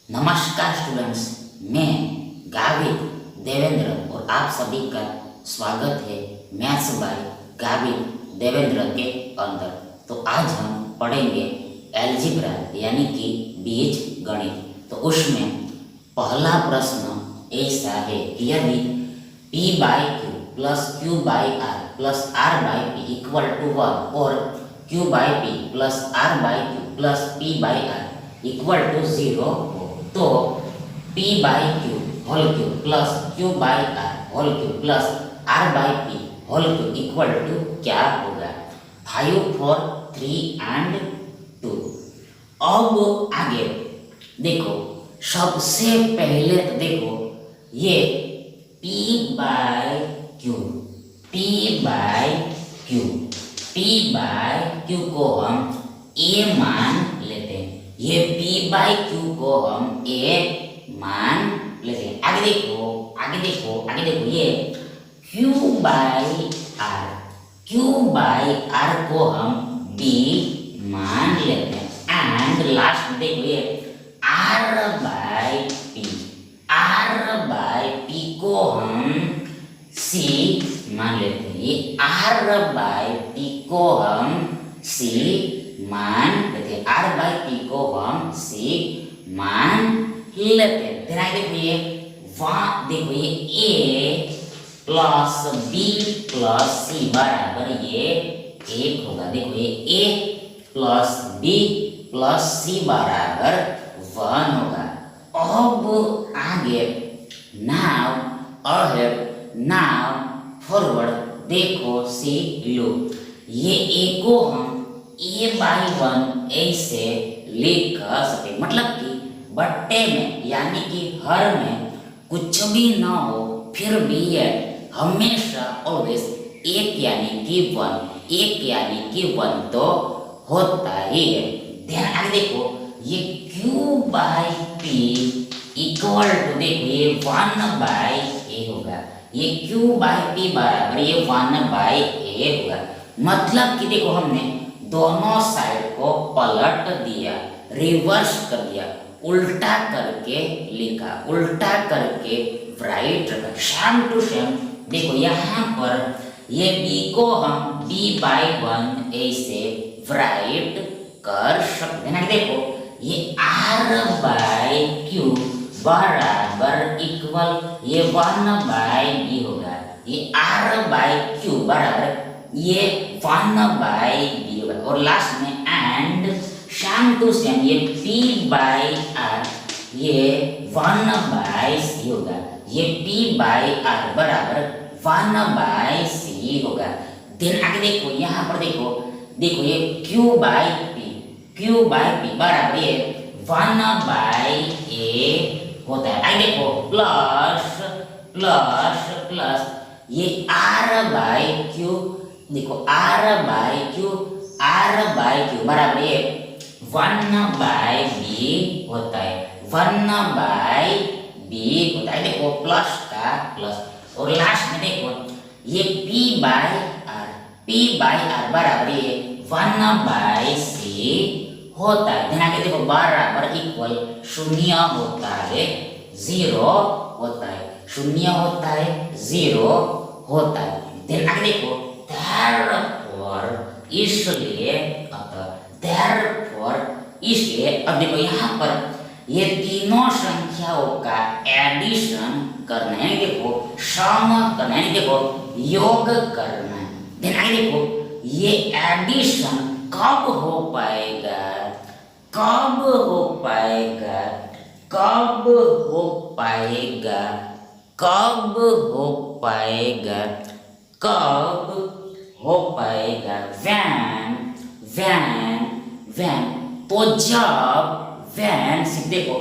नमस्कार स्टूडेंट्स, मैं गावित देवेंद्र और आप सभी का स्वागत है मैथ्स बाय गावित देवेंद्र के अंदर। तो आज हम पढ़ेंगे एलजेब्रा यानी कि बीज गणित। तो उसमें पहला प्रश्न ऐसा है कि यदि p by q plus q by r plus r by p equal to 1 और q by p plus r by q plus p by r equal to 0 हो तो p by q whole cube plus q by r whole cube plus r by p whole cube equal to क्या होगा? 5 4 3 and 2। अब आगे देखो, सबसे पहले तो देखो ये p बाई क्यू को हम a मान लेते हैं। ये p बाई क्यू को हम a मान लेते हैं। आगे देखो ये q बाई r को हम b मान लेते हैं। एंड लास्ट में देखो ये r बाई p को हम c मान लेते हैं। ये r बाई p को हम c मान लेते हैं। r बाई p को हम c मान लेते हैं। फिर आगे देखो ये a plus b plus c बराबर ये 1 होगा। देखो ये a plus b plus c बराबर 1 होगा। अब आगे नाउ फॉरवर्ड देखो सी लो, ये a को हम a बाई 1 ऐसे लिख सकते, मतलब कि बट्टे में यानी कि हर में कुछ भी ना हो फिर भी ये हमेशा ऑलवेज एक यानी कि 1 तो होता ही है। ध्यान आगे देखो ये q by p equal to देखो ये 1 बाई a होगा। ये q बाई p बराबर ये 1 बाई a होगा। मतलब कि देखो हमने दोनों साइड को पलट दिया, रिवर्स कर दिया, उल्टा करके लिखा, उल्टा करके राइट रखा, सेम टू सेम। देखो यहाँ पर ये b को हम b बाई 1 ऐसे राइट कर सकते हैं। देखो ये r बाई q बराबर इक्वल ये 1 बाई b होगा। ये r बाई q बराबर ये 1 बाई b होगा। और लास्ट में एंड सेम टू सेम ये p बाई r ये 1 बाई c होगा। ये p बाई r बराबर 1 बाई c होगा। देन आगे देखो यहाँ पर देखो ये q बाई p बराबर ये 1 बाई a होता है। आगे देखो प्लस ये r बाई q, देखो r बाई q बराबर ये 1 बाई b होता है, 1 बाई b होता है। देखो प्लस का प्लस। और लास्ट में देखो ये p बाई r बराबर ये 1 बाई c होता है। ध्यान आगे देखो बराबर इक्वल 0 होता है 0 होता है, 0 होता है 0 होता है। देन आगे देखो इसलिए अब देखो यहाँ पर ये तीनों संख्याओं का एडिशन करना है। देखो सम करना है, देखो योग करना है। देन आगे देखो ये एडिशन कब हो पाएगा, कब हो पाएगा व्हेन तो जब देखो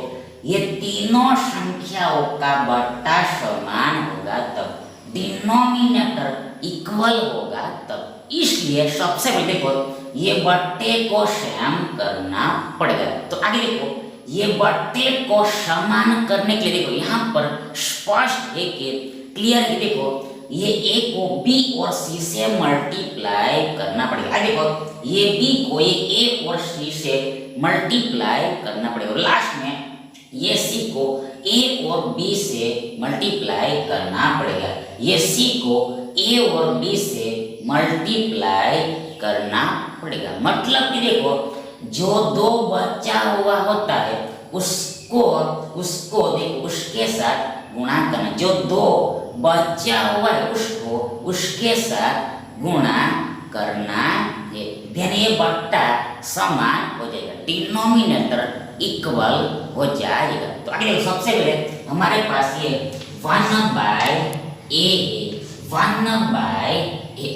ये तीनों संख्याओं का बट्टा समान होगा तब, डिनोमिनेटर इक्वल होगा तब। इसलिए सबसे पहले देखो ये बट्टे को सेम करना पड़ेगा। तो आगे देखो ये बट्टे को समान करने के लिए देखो यहाँ पर स्पष्ट है कि क्लियर है। देखो ये a को b और c से मल्टीप्लाई करना पड़ेगा। आगे देखो ये b को ये a और c से मल्टीप्लाई करना पड़ेगा। और लास्ट में ये सी को ए और बी से मल्टीप्लाई करना पड़ेगा। ये सी को ए और बी से मल्टीप्लाई करना पड़ेगा। मतलब कि देखो जो दो बचा हुआ होता है उसको उसको देखो उसके साथ गुणा करना। जो दो बचा हुआ है उसको उसके साथ गुणा करना है। देन ये बट्टा समान हो जाएगा, डिनोमिनेटर इक्वल हो जाएगा। तो आगे सबसे पहले हमारे पास ये 1/a है, 1/a।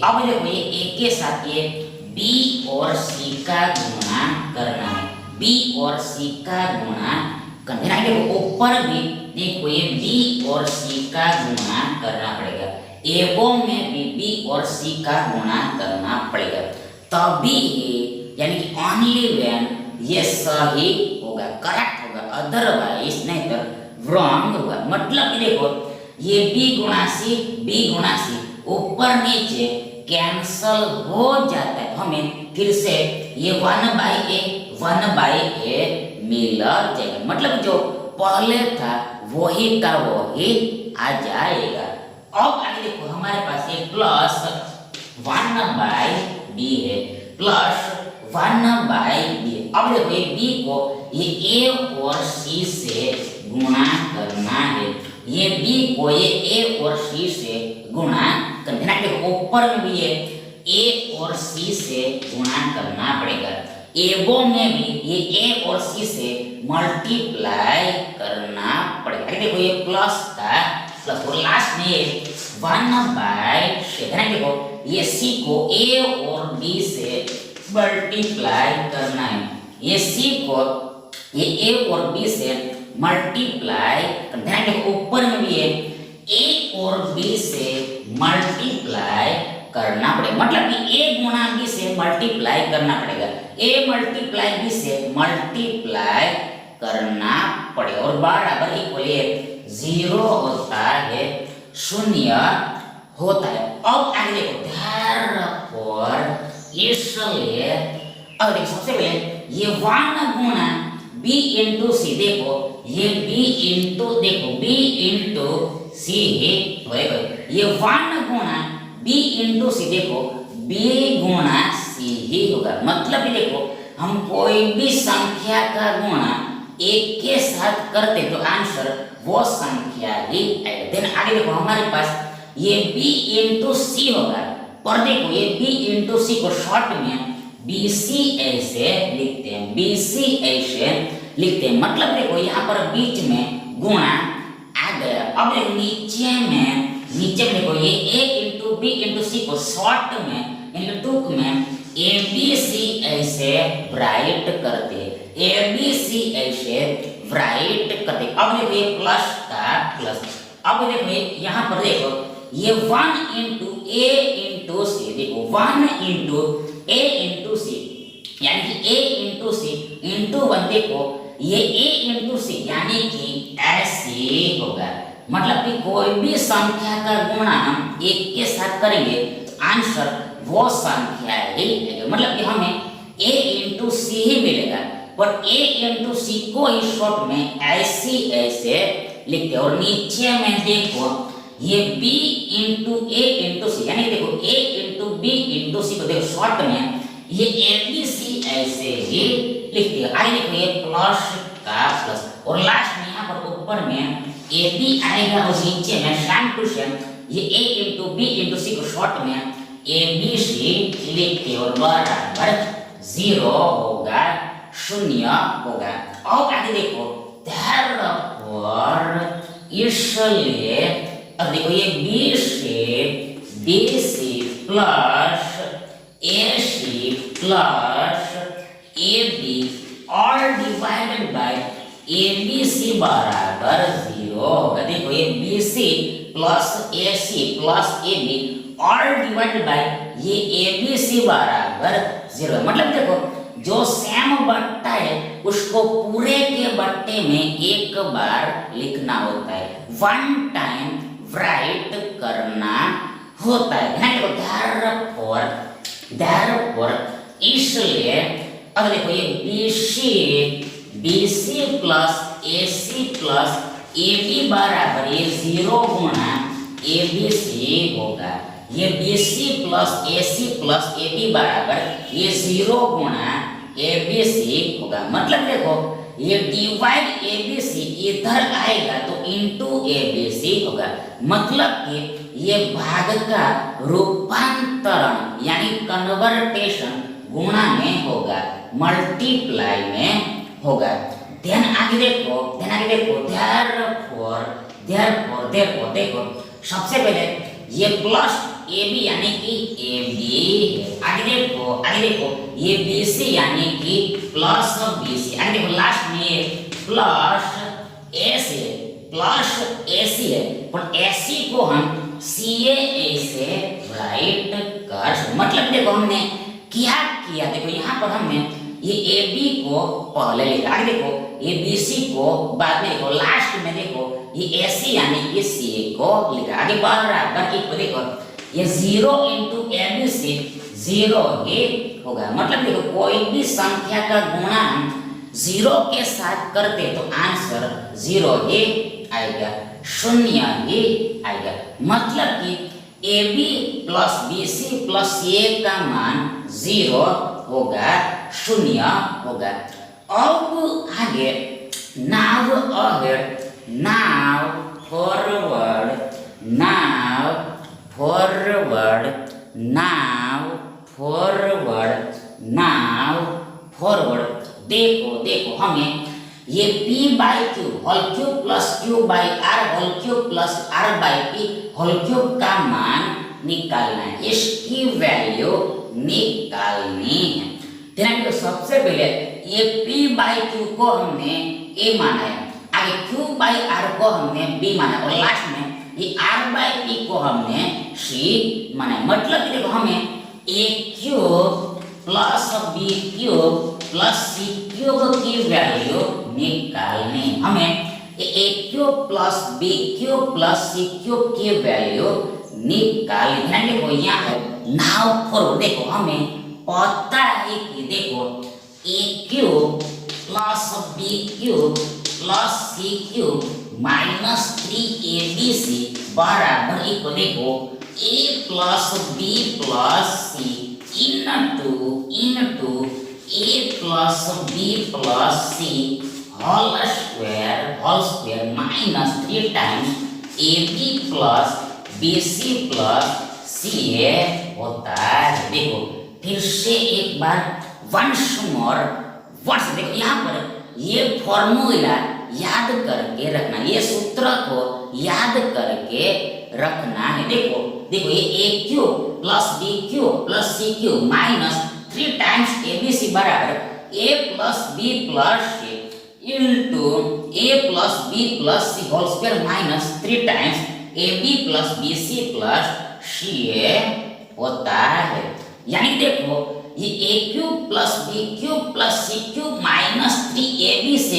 अब देखो ये a के साथ ये b और c का गुणा करना है, b और c का गुणा करना है। देखो ऊपर भी देखो ये b और c का गुणा करना पड़ेगा, एवो में भी b और c का गुणा करना पड़ेगा, तभी यानी कि ओनली व्हेन ये सही होगा, करेक्ट होगा, अदरवाइज नहीं तो रॉन्ग होगा। मतलब कि देखो ये b गुणा c ऊपर नीचे कैंसल हो जाता है, तो हमें फिर से ये 1/a मिल जाएगा। मतलब जो पहले था वही का वही आ जाएगा। अब आगे देखो हमारे पास ये प्लस 1/b है, प्लस 1/b। अब देखो ये b को ये a और c से गुणा करना है, ये b को ये a और c से गुणा करना है। देखो ऊपर में भी ये a और c से गुणा करना पड़ेगा, एवो में भी ये a और c से मल्टीप्लाई करना पड़ेगा। देखो ये प्लस का प्लस और लास्ट में 1/7। देखो ये c को a और b से मल्टीप्लाई करना है, ये c को ये a और b से मल्टीप्लाई करना है। देखो ऊपर में भी ये a और b से मल्टीप्लाई करना पड़ेगा। मतलब कि a गुणा b से मल्टीप्लाई करना पड़ेगा, a मल्टीप्लाई b से मल्टीप्लाई करना पड़ेगा और बराबर इक्वल 0 होता है, 0 होता है। अब आगे देखो therefore इसलिए अब देखो सबसे पहले ये 1 गुणा b इंटू c। देखो ये b इंटू देखो b इंटू c होएगा, ये 1 गुणा b इंटू c। देखो b गुणा c ही होगा। मतलब कि देखो हम कोई भी संख्या का गुणा एक के साथ करते तो आंसर वो संख्या ही आएगा। देन आगे देखो हमारे पास ये b इंटू c होगा, पर देखो ये b इंटू c को शॉर्ट में bc ऐसे लिखते हैं, bc ऐसे लिखते हैं। मतलब देखो यहाँ पर बीच में गुणा आ गया। अब देखो नीचे में देखो ये a into b into c को शॉर्ट में यानी टूक में abc ऐसे राइट करते, abc ऐसे राइट करते। अब देखो ये प्लस का प्लस। अब देखो यहाँ पर देखो ये 1 इंटू a इंटू c। देखो 1 इंटू a इंटू c यानी कि a इंटू c इंटू 1। देखो ये a इंटू c यानी कि ऐसे होगा। मतलब कि कोई भी संख्या का गुणा हम एक के साथ करेंगे तो आंसर वो संख्या ही आएगा। मतलब कि हमें a इंटू c ही मिलेगा, पर a इंटू c को इस शॉर्ट में ऐसे लिखते हैं। और नीचे में देखो ये b into a into c यानी देखो a into b into c को देखो शॉर्ट में ये abc ऐसे ही लिखते हैं। आगे देखो ये प्लस का प्लस और लास्ट में यहाँ पर ऊपर में ab आएगा और नीचे में सेम टू सेम ये a into b into c को शॉर्ट में abc लिखते और बराबर 0 होगा, 0 होगा। अब आगे देखो therefore इसलिए अब देखो ये b से bc plus ac plus ab all divided by abc बराबर 0 होगा। देखो ये bc plus ac plus ab all divided by ये abc बराबर 0। मतलब देखो जो सेम बट्टा है उसको पूरे के बट्टे में एक बार लिखना होता है, 1 टाइम राइट करना होता है। therefore इसलिए अब देखो ये BC BC plus AC plus AB बराबर ये 0 गुणा ABC होगा। ये BC plus AC plus AB बराबर ये 0 गुणा ABC होगा। मतलब देखो ये डिवाइड ABC इधर आएगा तो इनटू ABC होगा। मतलब कि ये भाग का रूपांतरण यानी कन्वर्टेशन गुणा में होगा, मल्टीप्लाई में होगा। ध्यान आगे देखो देखो सबसे पहले ये प्लस AB यानी कि AB, आगे देखो ये BC यानी कि प्लस BC, आगे देखो लास्ट में ये प्लस AC है, पर AC को हम CA से राइट कर। मतलब देखो हमने क्या किया, देखो यहाँ पर हमने ये AB को पहले लिखा, आगे देखो ये BC को बाद में, देखो लास्ट में देखो ये AC यानी कि CA को लिखा। आगे बराबर एक देखो ये 0 इंटू ABC 0 ही होगा। मतलब देखो कोई भी संख्या का गुणा हम 0 के साथ करते तो आंसर 0 ही आएगा, 0 ही आएगा। मतलब कि AB plus BC plus CA का मान 0 होगा, 0 होगा। अब आगे नाउ फॉरवर्ड देखो हमें ये P by q whole cube plus Q by R whole cube plus R by P whole cube का मान निकालना है, इसकी वैल्यू निकालनी है। ध्यान दो, सबसे पहले ये P बाई क्यू को हमने A माना है, आगे Q बाई R को हमने B माना और लास्ट में ये R बाई P को हमने C माना है। मतलब देखो हमें A cube plus B cube plus C cube की वैल्यू निकालनी, हमें A cube plus B cube plus C cube की वैल्यू निकालनी। ध्यान देखो यहाँ पर नाउ फॉर देखो हमें पता है कि देखो A cube plus B cube plus C cube minus 3ABC बराबर इक्वल देखो A plus B plus C into A plus B plus C whole square minus 3 times AB plus BC plus CA होता है। देखो फिर से एक बार once देखो यहाँ पर ये फॉर्मूला याद करके रखना, ये सूत्र को याद करके रखना है। देखो ये A cube plus B cube plus C cube minus 3 times ABC बराबर A plus B plus C into A plus B plus C whole square minus 3 times AB plus BC plus CA होता है। यानी देखो ये A cube plus B cube plus C cube minus 3ABC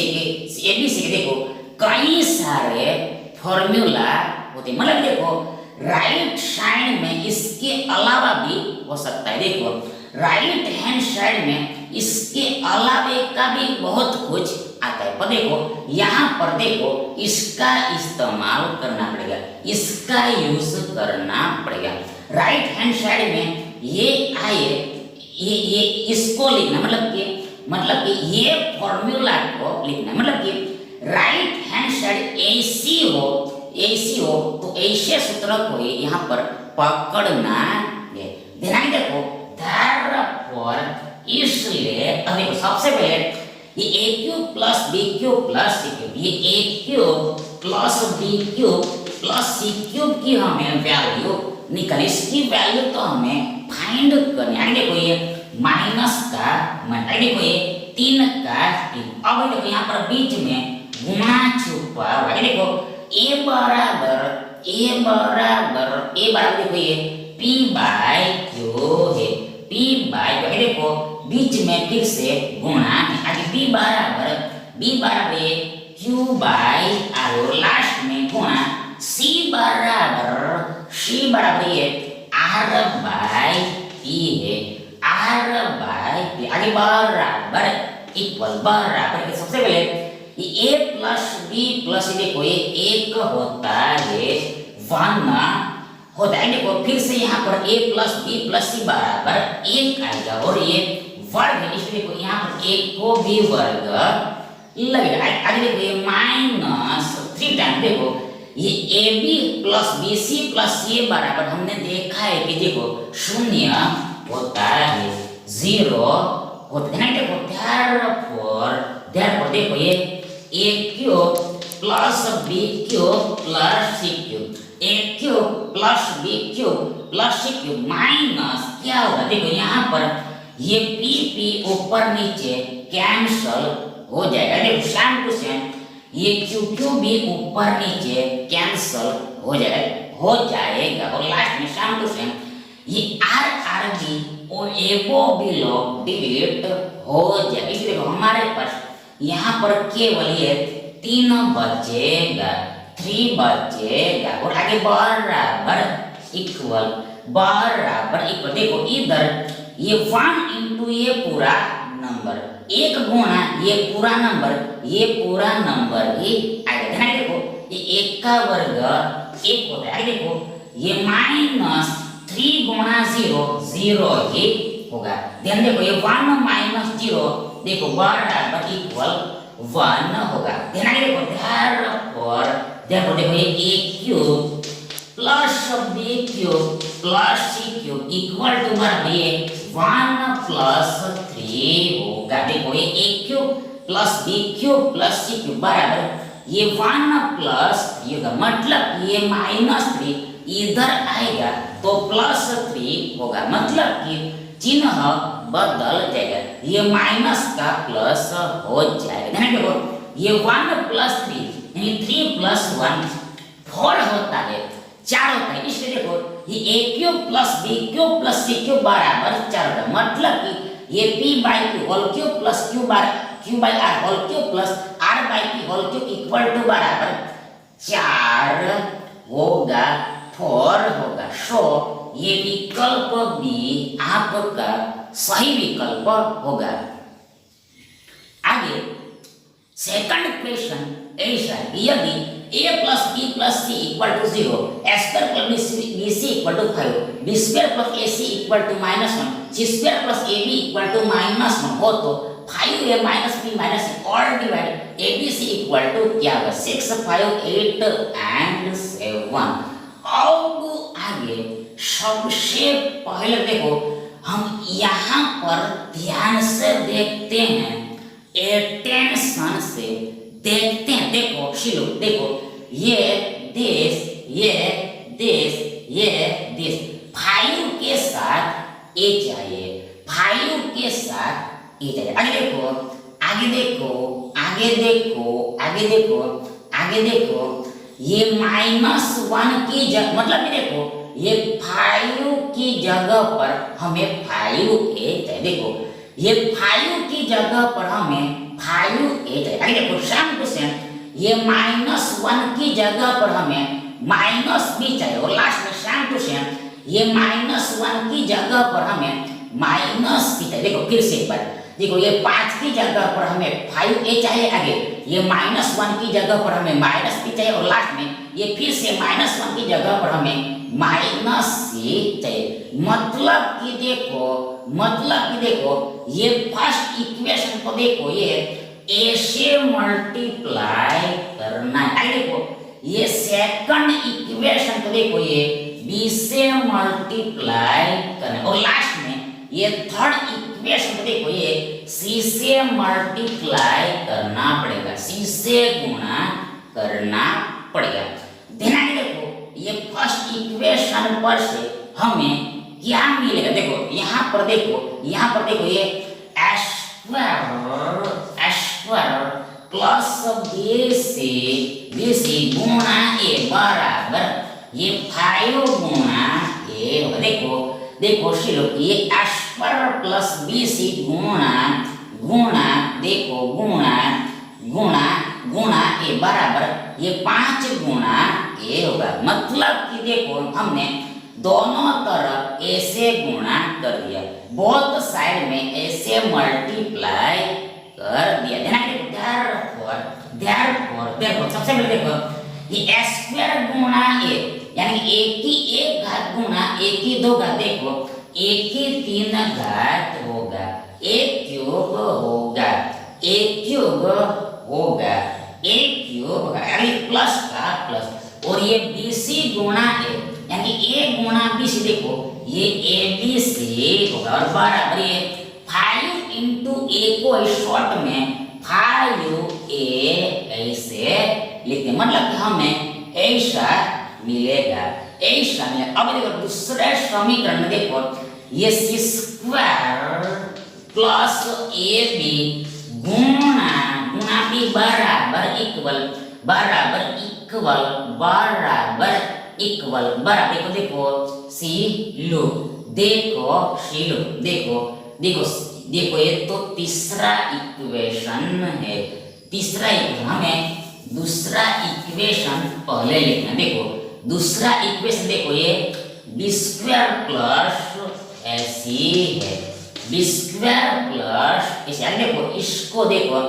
के देखो कई सारे फॉर्मूला होते, मतलब देखो राइट साइड में इसके अलावा भी हो सकता है। देखो राइट हैंड साइड में इसके अलावे का भी बहुत कुछ आता है, पर देखो यहाँ पर देखो इसका इस्तेमाल करना पड़ेगा, इसका यूज करना पड़ेगा। राइट हैंड साइड में ये आए ये इसको लिखना, मतलब कि ये फॉर्मूला को लिखना, मतलब कि राइट हैंड साइड AC हो तो ऐसे सूत्र को यहाँ पर पकड़ना है। ध्यान देखो therefore इसलिए अभी सबसे पहले ये A cube plus B cube plus C cube, ये A cube plus B cube plus C cube की हमें वैल्यू निकाली, इसकी वैल्यू तो हमें फाइंड करनी है। देखो ये माइनस का देखो ये 3 का 3, अब देखो यहाँ पर बीच में गुणा छुपा हुआ है। देखो A बराबर देखो ये P बाई Q है, P बाई Q, देखो बीच में फिर से गुणा है, आगे B बराबर Q बाई R और लास्ट में गुणा C बराबर ये R बाई P है, R बाई P, आगे बराबर इक्वल बराबर के सबसे पहले ये a प्लस बी प्लस देखो ये एक होता है 1 होता है। देखो फिर से यहाँ पर a plus B plus C बराबर 1 आएगा और ये वर्ग है इसलिए देखो यहाँ पर एक को भी वर्ग लगेगा। आगे देखो ये माइनस 3 टाइम देखो ये A B plus B C plus C बराबर हमने देखा है कि देखो 0 होता है 0 होता है। देखो therefore देखो ये a cube plus b cube plus c cube a cube plus b cube plus c cube minus क्या होगा देखो यहाँ पर ये p ऊपर नीचे कैंसल हो जाएगा। देखो सेम टू सेम ये क्यू भी ऊपर नीचे कैंसल हो जाएगा और लास्ट में सेम टू सेम ये आर बी और एबो बिलो डिलीट हो जाएगा। इसलिए हमारे पास यहाँ पर केवल ये 3 बचेगा 3 बचेगा और आगे बराबर इक्वल देखो इधर ये 1 इंटू ये पूरा नंबर एक गुणा ये पूरा नंबर ही आएगा। ध्यान देखो ये एक का वर्ग एक होता है। देखो ये माइनस 3 गुणा 0 0 ही होगा। ध्यान देखो ये 1 माइनस 0 देखो बराबर इक्वल 1 होगा। ध्यान देखो देखो ये a cube plus b cube plus c cube equal to बराबर ये 1 प्लस 3 होगा। देखो ये a cube plus b cube plus c cube बराबर ये 1 प्लस 3 होगा। मतलब ये माइनस 3 इधर आएगा तो प्लस 3 होगा। मतलब कि चिन्ह बदल जाएगा ये माइनस का प्लस हो जाएगा। ध्यान देखो ये 1 प्लस 3 यानी 3 प्लस 1 4 होता है 4 होता है। इसलिए देखो ये a cube plus b cube plus c cube बराबर 4 होगा। मतलब कि ये p by q whole cube plus q by r whole cube plus r by p whole cube equal to बराबर 4 होगा 4 होगा। सो ये विकल्प भी आपका सही विकल्प होगा। आगे सेकंड क्वेश्चन ऐसा है यदि a plus b plus c equal to 0 s square plus bc equal to 5 b square plus ac equal to -1 c square plus ab equal to -1 हो तो 5a minus b minus c all divide abc equal to क्या होगा 6 5 8 and 7। अब आगे सबसे पहले देखो हम यहाँ पर ध्यान से देखते हैं अटेंशन से देखते हैं। देखो शिलो देखो ये देश 5 के साथ ए चाहिए 5 के साथ ए चाहिए। आगे देखो ये -1 की जगह मतलब देखो ये 5 की जगह पर हमें 5a चाहिए। देखो ये 5 की जगह पर हमें 5a चाहिए। आगे देखो सेम टू सेम ये -1 की जगह पर हमें -b चाहिए और लास्ट में सेम टू सेम ये -1 की जगह पर हमें -c चाहिए। देखो फिर से एक बार देखो ये 5 की जगह पर हमें 5a चाहिए। आगे ये -1 की जगह पर हमें -b चाहिए और लास्ट में ये फिर से -1 की जगह पर हमें -c चाहिए। मतलब कि देखो ये फर्स्ट इक्वेशन को देखो ये a से मल्टीप्लाई करना है। आगे देखो ये सेकंड इक्वेशन को देखो ये b से मल्टीप्लाई करना है और लास्ट में ये थर्ड इक्वेशन को देखो ये c से मल्टीप्लाई करना पड़ेगा c से गुणा करना पड़ेगा। ध्यान देखो ये फर्स्ट इक्वेशन पर से हमें क्या मिलेगा। देखो यहाँ पर देखो ये स्क्वायर प्लस bc गुणा a बराबर ये 5 गुणा a होगा। देखो शिलो ये स्क्वायर प्लस bc गुणा देखो गुणा a बराबर ये 5 गुणा a होगा। मतलब कि देखो हमने दोनों तरफ a से गुणा कर दिया बोथ साइड में a से मल्टीप्लाई कर दिया। ध्यान देखो सबसे पहले देखो ये स्क्वायर गुणा ए यानी एक की एक घात गुणा एक की दो घात, देखो एक की तीन घात होगा, एक क्यूब होगा, एक क्यूब होगा, एक क्यूब होगा, अरे प्लस का प्लस, और ये बीसी गुणा ए यानी ए गुणा बीसी, देखो ये ए बी सी होगा और बराबर ये 5 इंटू ए को शॉर्ट में 5 ए ऐसे लिखते, मतलब कि हमें ऐसा मिलेगा, ऐसा मिलेगा। अब देखो दूसरे समीकरण में देखो ये C square plus A B गुणा गुणा बी बराबर इक्वल बराबर इक्वल बराबर इक्वल बराबर, देखो सी लो, देखो सी लो, देखो देखो देखो ये तो तीसरा इक्वेशन है, तीसरा इक्वेशन, हमें दूसरा इक्वेशन पहले लिखना। देखो दूसरा इक्वेशन देखो ये बी स्क्वायर प्लस ऐसी है, बी स्क्वायर प्लस ऐसे, देखो इसको देखो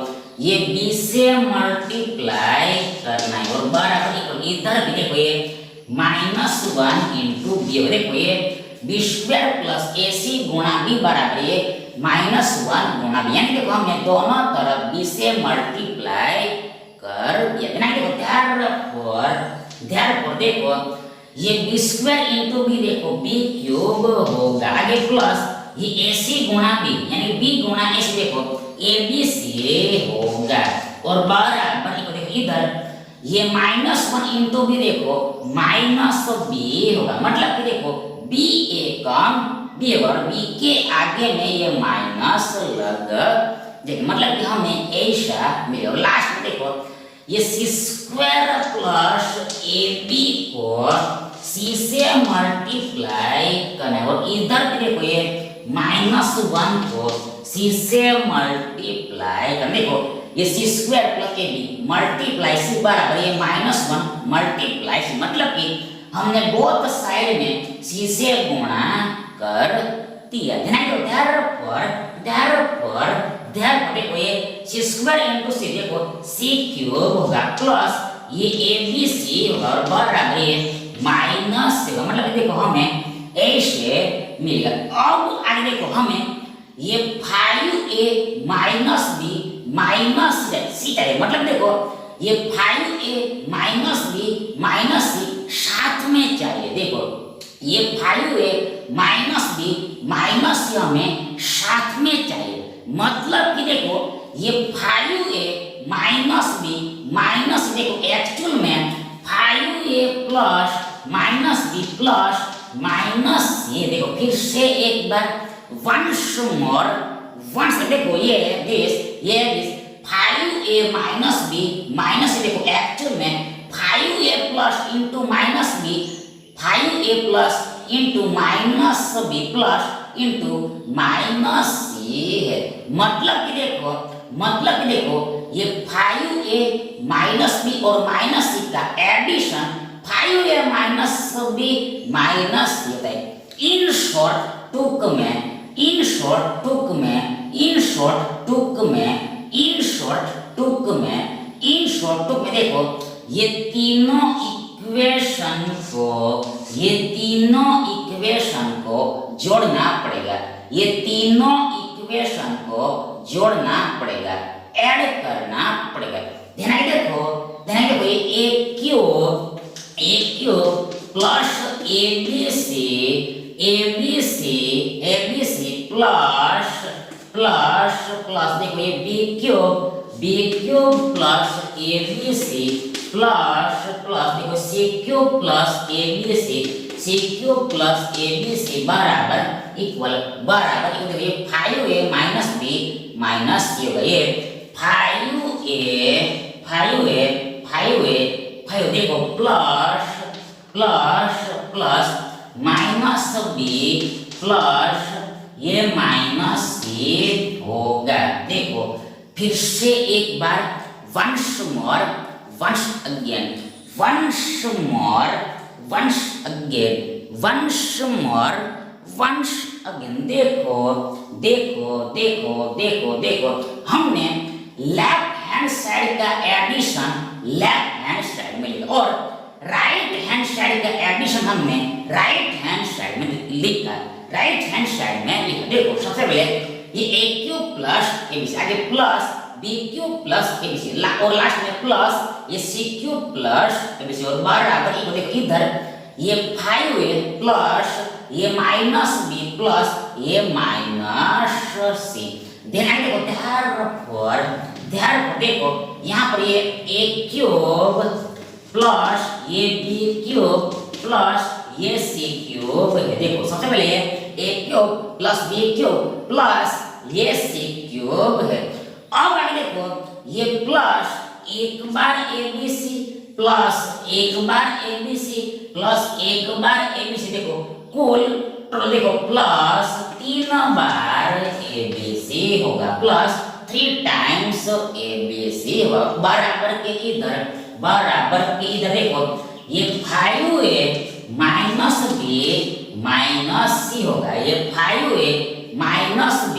ये बी से मल्टीप्लाई करना है और बराबर इधर भी देखो ये -1 इंटू बी, देखो ये बी स्क्वायर प्लस ए सी गुणा बी बराबर ये -1 गुणा बी, यानी देखो हमने दोनों तरफ बी से मल्टीप्लाई कर दिया। देखो ध्यान देखो ये बी स्क्वायर इंटू बी, देखो बी क्यूब होगा, आगे प्लस ये ए सी गुणा बी यानी बी गुणा ए सी, देखो ए बी सी होगा और बराबर देखो इधर ये -1 इंटू बी, देखो -b होगा, मतलब कि देखो बी ए कम बी और बी के आगे में ये माइनस लग, देखो मतलब कि हमें ऐसा मिले। और लास्ट में देखो ये C square plus A B को सी से मल्टीप्लाई करना है और इधर भी देखो ये -1 को सी से मल्टीप्लाई करना, देखो ये C square plus A B multiply C बराबर ये -1 मल्टीप्लाई सी, मतलब कि हमने बोथ साइड में सी से गुणा कर दिया। ध्यान देखो ये सी स्क्वायर इंटू सी, देखो सी क्यूब होगा प्लस ये ए बी सी होगा और बराबर ये माइनस होगा, मतलब देखो हमें ऐसे मिलेगा। अब आगे देखो हमें ये 5a माइनस बी माइनस सी चाहिए, मतलब देखो ये 5a माइनस बी माइनस सी साथ में चाहिए, देखो ये 5a माइनस बी माइनस सी हमें साथ में चाहिए, मतलब कि देखो ये 5a माइनस बी माइनस, देखो एक्चुअल में 5a plus minus B plus minus C, देखो फिर से एक बार वंस मोर वंस, देखो ये this 5a minus B minus C, देखो एक्चुअल में 5a plus into minus B 5a plus into minus B plus into minus C है, मतलब कि देखो ये 5a माइनस बी और माइनस सी का addition 5a minus B minus C होता है। इन शॉर्ट टुक में देखो ये तीनों इक्वेशन को जोड़ना पड़ेगा, ये तीनों इक्वेशन को जोड़ना पड़ेगा, ऐड करना पड़ेगा। ध्यान देखो ये a cube plus ABC plus देखो ये b cube plus ABC plus देखो c क्यूब प्लस ABC बराबर इक्वल देखो ये 5a minus b minus c होगा, ये 5 देखो प्लस माइनस b प्लस ये माइनस c होगा। देखो फिर से एक बार वंस अगेन देखो हमने लेफ्ट हैंड साइड का एडिशन लेफ्ट हैंड साइड में लिखा और राइट हैंड साइड का एडिशन हमने राइट हैंड साइड में लिखा। राइट हैंड साइड में लिखा, देखो सबसे पहले ये a क्यूब प्लस abc, आगे plus b cube plus abc और लास्ट में प्लस ये c क्यूब प्लस abc और बराबर ये देखो इधर ये 5a प्लस ये माइनस b प्लस ये माइनस c। देन आगे देखो ध्यान देखो यहाँ पर ये a क्यूब प्लस ये b क्यूब प्लस ये c क्यूब है। देखो सबसे पहले ये a cube plus b cube plus ये c क्यूब है। अब आगे देखो ये प्लस एक बार abc प्लस एक बार abc प्लस एक बार abc, देखो कुल टोटल देखो प्लस 3 बार abc होगा प्लस 3 टाइम्स abc होगा बराबर के इधर देखो ये 5a minus b minus c होगा, ये 5a minus b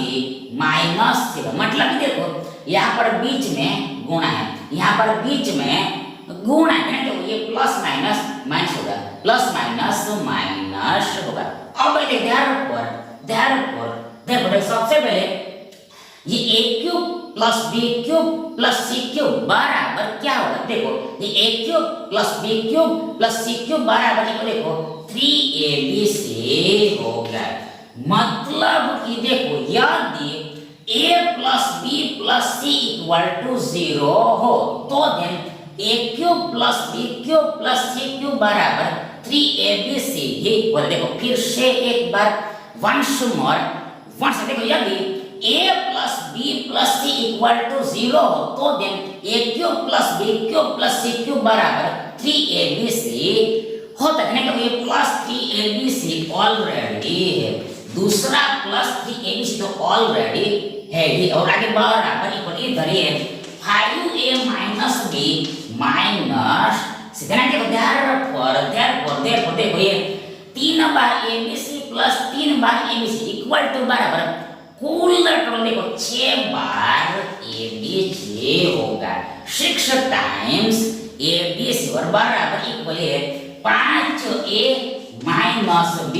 minus c, मतलब देखो यहाँ पर बीच में गुणा है, यहाँ पर बीच में गुणा है तो ये प्लस माइनस माइनस होगा, प्लस माइनस माइनस होगा। अब देखो सबसे पहले ये a cube plus b cube plus c cube बराबर क्या होगा, देखो ये a cube plus b cube plus c cube बराबर देखो 3abc होगा। मतलब कि देखो यदि a plus b plus c equal to 0 हो तो then a cube plus b cube plus c cube बराबर 3abc ही होगा। देखो फिर से एक बार वंस देखो यदि a plus b plus c equal to 0 हो तो then a cube plus b cube plus c cube बराबर 3abc होता है ना। ये प्लस 3abc ऑलरेडी है, दूसरा प्लस 3abc तो ऑलरेडी है ही और आगे बराबर इक्वल इधर ही है 5a माइनस b माइनस सीधा देखो देखो ये 3 बार abc प्लस 3 बार abc इक्वल टू बराबर कुल टोटल देखो 6 बार abc होगा, 6 टाइम्स abc और बराबर इक्वल है 5a minus b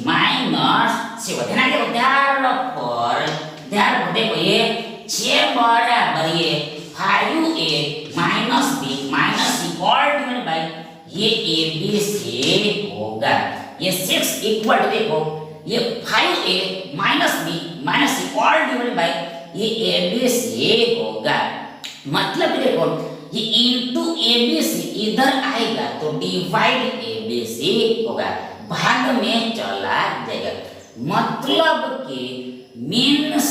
minus c। ध्यान देखो देखो ये 6 बराबर ये 5a minus b minus c all divided by ये abc होगा। ये 6 इक्वल टू देखो ये 5a minus b minus c all divided by ये abc होगा। मतलब देखो ये इनटू abc इधर आएगा तो डिवाइड abc होगा, भाग में चला जाएगा। मतलब कि मीन्स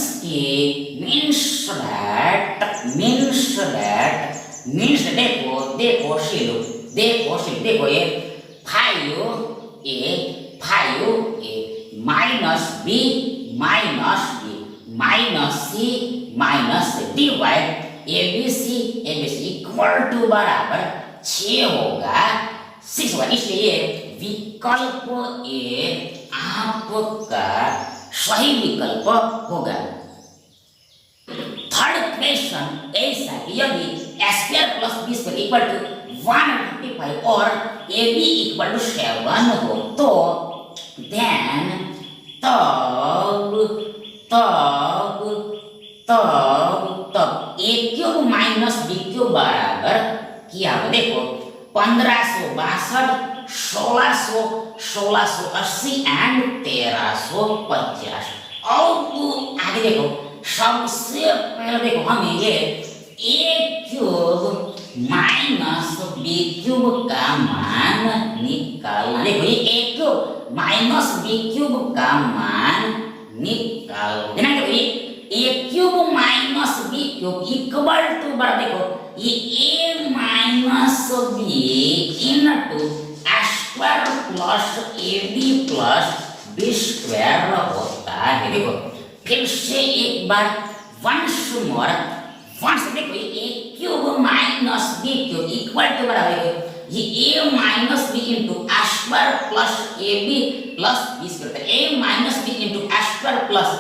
देखो ये 5a minus b minus c minus divide abc equal to बराबर 6 होगा 6 होगा, इसलिए विकल्प ए आपका सही विकल्प होगा। थर्ड क्वेश्चन ऐसा कि यदि square plus B square equal to 155 और ab इक्वल टू 7 हो तो देन तब a cube minus b cube बराबर क्या हो, देखो 1562 1680 एंड 1350। और आगे देखो सबसे पहले देखो हमें ये a cube minus b cube का मान निकालना। देखो ये a cube minus b cube का मान निकालना। देखो ये a cube minus b cube equal to बराबर देखो ये a minus b into square plus ab plus b square होता है। देखो फिर से एक बार वंस देखो ये a cube minus b cube equal to बराबर है ये a minus b into square plus ab plus b square, a minus b into square plus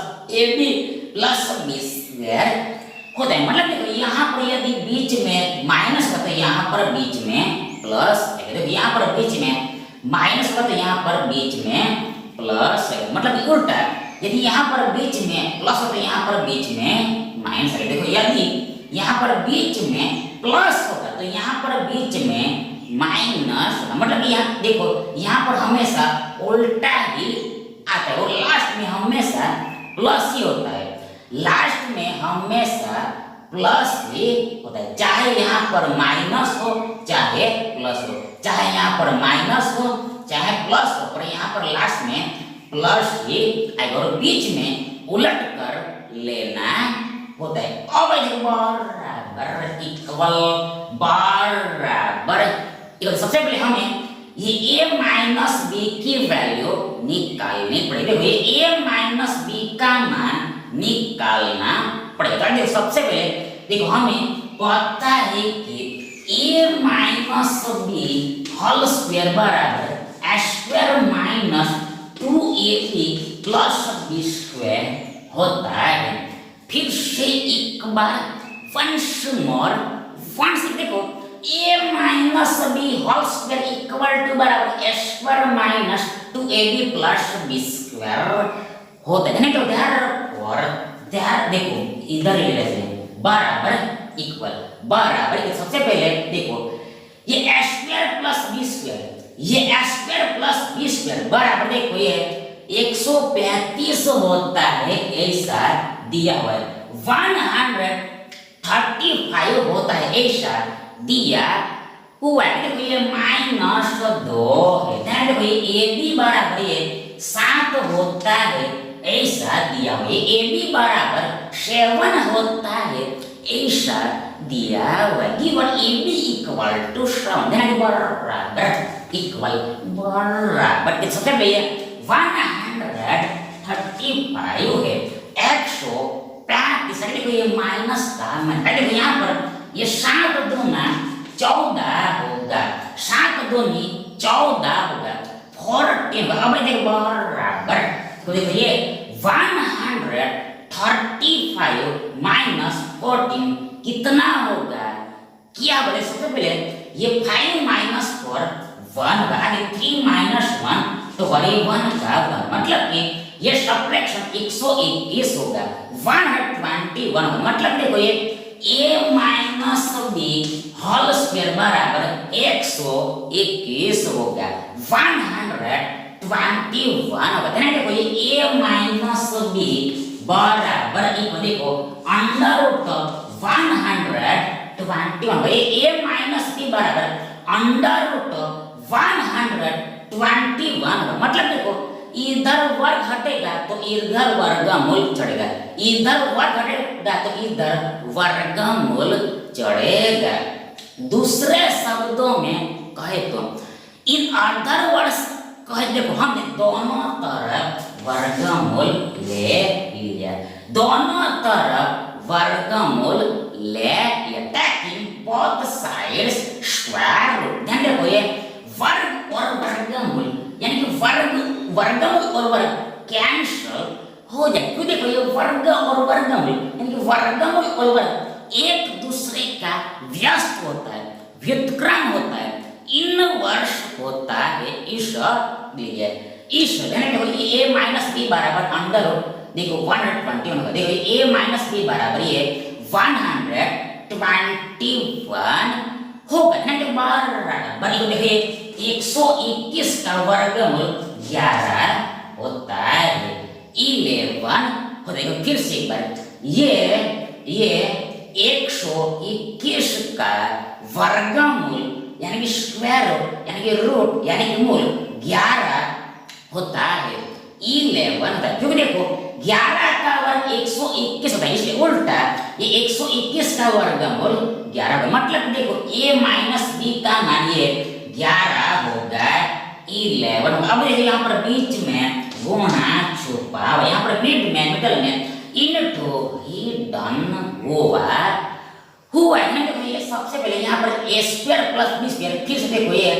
ab plus b square होता है। मतलब देखो यहाँ पर यदि बीच में माइनस होता है, यहाँ पर बीच में प्लस, देखो यहाँ पर बीच में माइनस होता है, यहाँ पर बीच में प्लस, मतलब उल्टा, यदि यहाँ पर बीच में प्लस होता है, यहाँ पर बीच में माइनस है। देखो यदि यहाँ पर बीच में प्लस होगा तो यहाँ पर बीच में माइनस होगा, मतलब यहाँ देखो यहाँ पर हमेशा उल्टा ही आता है और लास्ट में हमेशा प्लस ही होता है, लास्ट में हमेशा प्लस ही होता है, चाहे यहाँ पर माइनस हो चाहे प्लस हो, चाहे यहाँ पर माइनस हो चाहे प्लस हो, पर यहाँ पर लास्ट में प्लस ही आएगा और बीच में उलट कर लेना होता है। अब बराबर इक्वल बराबर इक्वल, सबसे पहले हमें ये a माइनस बी की वैल्यू निकालनी पड़ेगी। देखो ये a माइनस बी का मान निकालना पड़ेगा। देखो सबसे पहले देखो हमें पता है कि a minus B whole square बराबर square minus 2ab plus B square होता है। फिर से एक बार वंस मोर देखो a minus B whole square equal to बराबर square minus 2ab plus B square होता है। तो ध्यान देखो इधर ले लेते हैं बराबर इक्वल बराबर। सबसे पहले देखो ये स्क्वायर प्लस बी स्क्वायर, ये स्क्वायर प्लस बी स्क्वायर बराबर देखो ये 135 होता है, ऐसा दिया हुआ है। 135 होता है, ऐसा दिया हुआ है। देखो ये माइनस 2 है, देखो ये a b बराबर ये 7 होता है, ऐसा दिया हुआ है। a b बराबर 7 होता है, ऐसा दिया हुआ है। Given a b equal to 7 बराबर इक्वल बराबर सबसे पहले 135 है, 135 देखो ये माइनस का मतलब देखो यहाँ पर ये 7 दूना 14 होगा, 7 दूनी 14 होगा, 14 अब देखो बराबर तो देखो ये 135 माइनस 14 कितना होगा, क्या बोले सबसे पहले ये 5 माइनस 4 1 होगा, आगे 3 माइनस 1 तो ये 1 का 1, मतलब कि ये सब्ट्रैक्शन 121 होगा, 121 होगा। मतलब देखो ये a minus B whole square बराबर 121 होगा, 121 होगा। देखो ये a माइनस बी बराबर इक्वल देखो अंडर रूट 121 होगा, ये a माइनस बी बराबर अंडर रूट 121 होगा। मतलब देखो इधर वर्ग हटेगा तो इधर वर्गमूल चढ़ेगा, इधर वर्ग हटेगा तो इधर वर्गमूल चढ़ेगा। दूसरे शब्दों में कहे तो इन अदर वर्ड्स कहे देखो हमने दोनों तरफ वर्गमूल ले लिया, दोनों तरफ वर्गमूल ले लिया ताकि बोथ साइड्स स्क्वायर रूट। ध्यान देखो ये वर्ग और वर्गमूल यानी कि वर्गमूल और वर्ग कैंसल हो जाए, क्यों देखो ये वर्ग और वर्गमूल यानी कि वर्गमूल और वर्ग एक दूसरे का व्यस्त होता है, व्युत्क्रम होता है, इनवर्स होता है, इसलिए देखो ये a माइनस बी बराबर अंडर रूट देखो 121 होगा। देखो a माइनस बी बराबर ये 121 होगा ना, तो बराबर देखिए 121 का वर्गमूल 11 होता है, 11 हो देखो फिर से एक बार ये 121 का वर्गमूल यानी कि स्क्वायर रूट यानी कि रूट यानी कि मूल 11 होता है, 11 होता है, क्योंकि देखो 11 का वर्ग 121 होता है, इसलिए उल्टा ये 121 का वर्गमूल 11 होगा। मतलब देखो a माइनस बी का मान ये 11 होगा, 11। अब देखिए यहाँ पर बीच में गुणा छुपा हुआ, यहाँ पर मिडल में इनटू हिडन हुआ है ना। देखो ये सबसे पहले यहाँ पर a square plus B square, फिर से देखो ये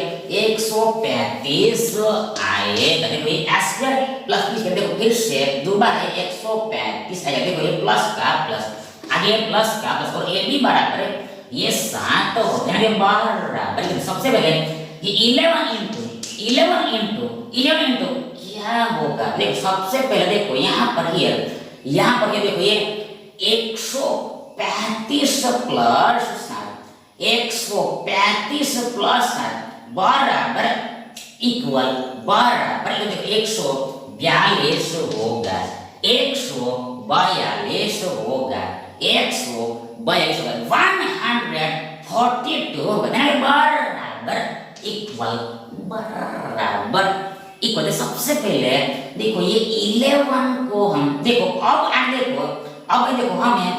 135 आएगा, देखो ये a square plus B square देखो फिर से दोबारा 135 आएगा, देखो ये प्लस का प्लस, आगे प्लस का प्लस और ए बी बराबर ये 7 हो गया बराबर। सबसे पहले ये 11 इंटू क्या होगा, देखो सबसे पहले देखो यहाँ पर ये देखो ये 135 प्लस 7 135 प्लस 7 बराबर इक्वल बराबर देखो 142 होगा 142 होगा 142 142 होगा बराबर इक्वल सबसे पहले देखो ये 11 को हम देखो अब देखो हमें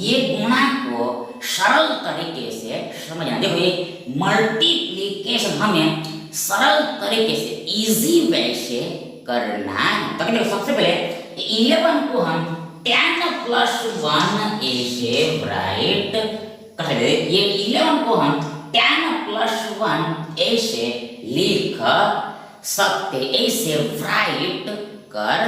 ये गुणा को सरल तरीके से समझना। देखो ये मल्टीप्लिकेशन हमें सरल तरीके से इजी वे से करना है। तो देखो सबसे पहले 11 को हम 10 प्लस 1 ऐसे राइट कर सकते हैं। ये 11 को हम 10 प्लस 1 ऐसे लिख सकते, ऐसे राइट कर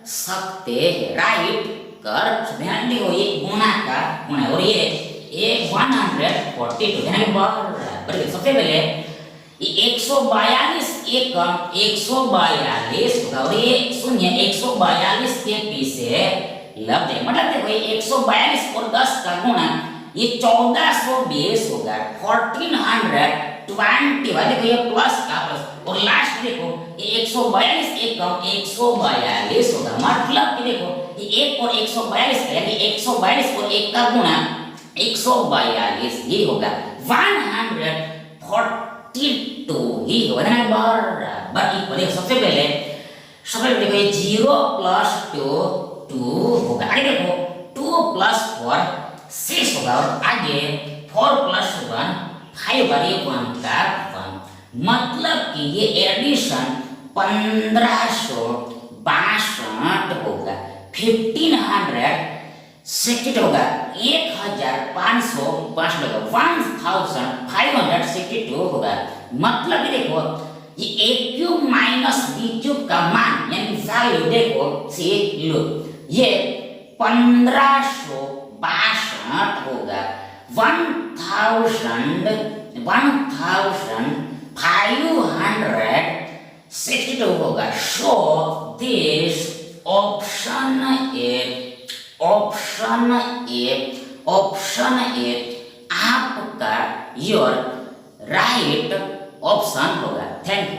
सकते हैं, राइट कर सकते हैं। देखो ये गुणा का गुणा और ये 142 बराबर सबसे पहले 142 एकम 142 होगा और ये शून्य 142 के पीछे लग जाए, मतलब देखो ये 142 और 10 का गुणा ये 1420 होगा 1420 देखो ये प्लस का प्लस और लास्ट देखो ये 142 एकम 142 होगा, मतलब कि देखो ये 1 और 142 का यानी 142 और 1 का गुणा 142 ये होगा 142 ही होगा ना बराबर इक्वल। देखो सबसे पहले देखो ये 0 प्लस 2 होगा, आगे देखो 2 प्लस 4 6 होगा और आगे 4 प्लस 1 5 और ये 1 का 1, मतलब कि ये एडिशन 1562 होगा 1562 होगा 1562 होगा 1562 होगा, मतलब कि देखो ये a cube minus b cube का मान यानी वैल्यू देखो से लो ये 1562 होगा 1562 होगा। सो दिस ऑप्शन ए आपका योर राइट ऑप्शन होगा। Thank you.